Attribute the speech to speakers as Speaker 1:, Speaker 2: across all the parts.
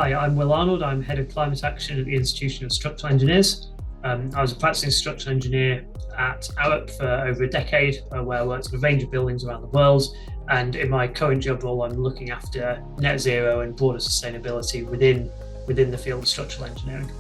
Speaker 1: Hi, I'm Will Arnold. I'm Head of Climate Action at the Institution of Structural Engineers. I was a practicing structural engineer at IstructE for over a decade, where I worked in a range of buildings around the world. And in my current job role, I'm looking after net zero and broader sustainability within the field of structural engineering.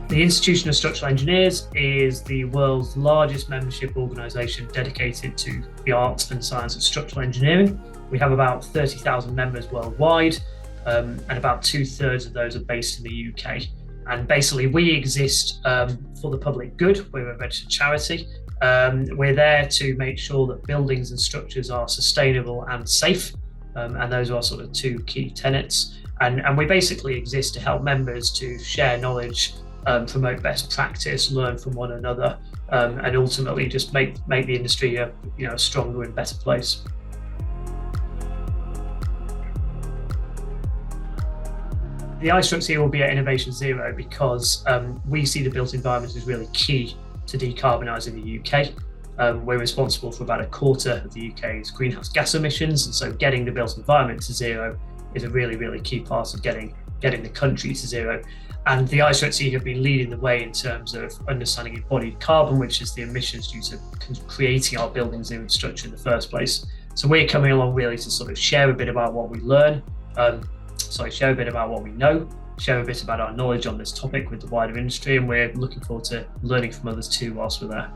Speaker 1: The Institution of Structural Engineers is the world's largest membership organisation dedicated to the art and science of structural engineering. We have about 30,000 members worldwide, and about 2/3 of those are based in the UK. And basically, we exist for the public good. We're a registered charity. We're there to make sure that buildings and structures are sustainable and safe, and those are sort of two key tenets. And we basically exist to help members to share knowledge, promote best practice, learn from one another, and ultimately just make the industry a stronger and better place. The IstructE will be at Innovation Zero because we see the built environment as really key to decarbonising the UK. We're responsible for about a quarter of the UK's greenhouse gas emissions, and so getting the built environment to zero is a really, really key part of getting the country to zero. And the IstructE have been leading the way in terms of understanding embodied carbon, which is the emissions due to creating our buildings and infrastructure in the first place. So we're coming along really to sort of share a bit about what we learn, share a bit about what we know, share a bit about our knowledge on this topic with the wider industry, and we're looking forward to learning from others too whilst we're there.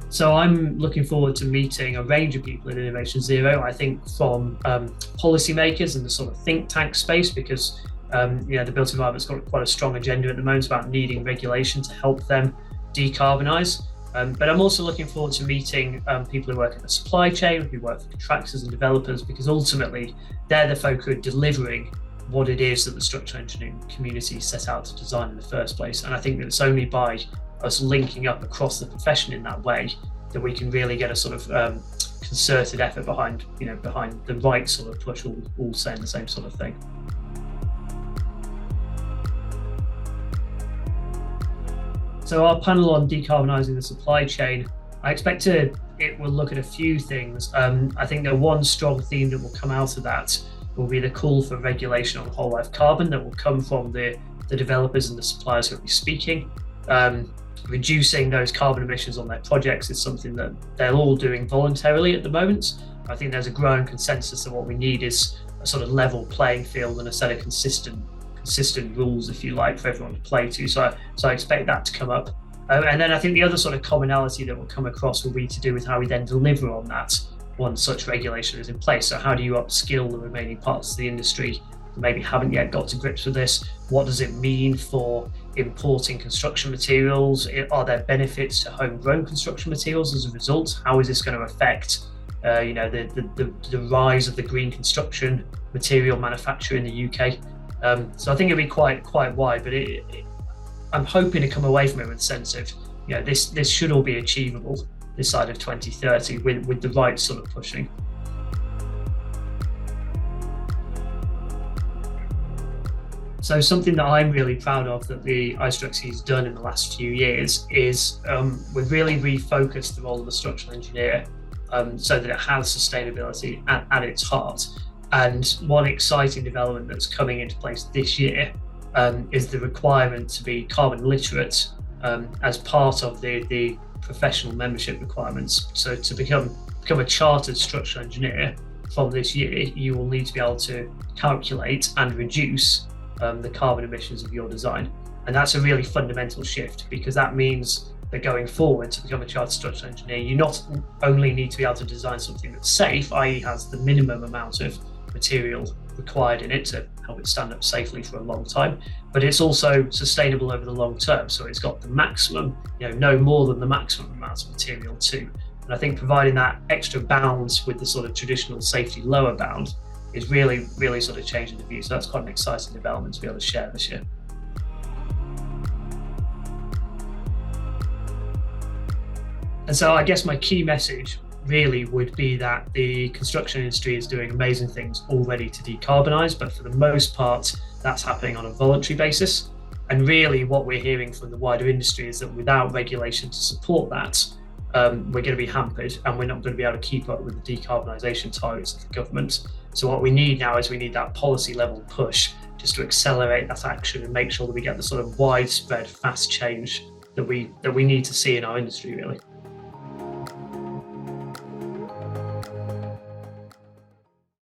Speaker 1: So I'm looking forward to meeting a range of people in Innovation Zero, I think from policymakers in the sort of think tank space, because the built environment's got quite a strong agenda at the moment about needing regulation to help them decarbonise. But I'm also looking forward to meeting people who work in the supply chain, who work for contractors and developers, because ultimately they're the folk who are delivering what it is that the structural engineering community set out to design in the first place. And I think that it's only by us linking up across the profession in that way that we can really get a sort of concerted effort behind the right sort of push, all saying the same sort of thing. So our panel on decarbonising the supply chain, I expect it will look at a few things. I think the one strong theme that will come out of that will be the call for regulation on whole life carbon that will come from the developers and the suppliers who will be speaking. Reducing those carbon emissions on their projects is something that they're all doing voluntarily at the moment. I think there's a growing consensus that what we need is a sort of level playing field and a set of consistent rules, if you like, for everyone to play to. So I expect that to come up. And then I think the other sort of commonality that will come across will be to do with how we then deliver on that once such regulation is in place. So how do you upskill the remaining parts of the industry that maybe haven't yet got to grips with this? What does it mean for importing construction materials? Are there benefits to homegrown construction materials as a result? How is this going to affect the rise of the green construction material manufacture in the UK? So I think it'll be quite wide, but I'm hoping to come away from it with a sense of, this should all be achievable this side of 2030 with the right sort of pushing. So something that I'm really proud of that the IstructE has done in the last few years is we've really refocused the role of the structural engineer so that it has sustainability at its heart. And one exciting development that's coming into place this year is the requirement to be carbon literate as part of the professional membership requirements. So to become a chartered structural engineer from this year, you will need to be able to calculate and reduce the carbon emissions of your design. And that's a really fundamental shift, because that means that going forward, to become a chartered structural engineer, you not only need to be able to design something that's safe, i.e. has the minimum amount of material required in it to help it stand up safely for a long time, but it's also sustainable over the long term. So it's got the maximum, no more than the maximum amount of material too. And I think providing that extra bounds with the sort of traditional safety lower bound is really, really sort of changing the view. So that's quite an exciting development to be able to share this year. And so I guess my key message really would be that the construction industry is doing amazing things already to decarbonise, but for the most part, that's happening on a voluntary basis. And really what we're hearing from the wider industry is that without regulation to support that, we're going to be hampered and we're not going to be able to keep up with the decarbonisation targets of the government. So what we need now is we need that policy level push just to accelerate that action and make sure that we get the sort of widespread fast change that we need to see in our industry, really.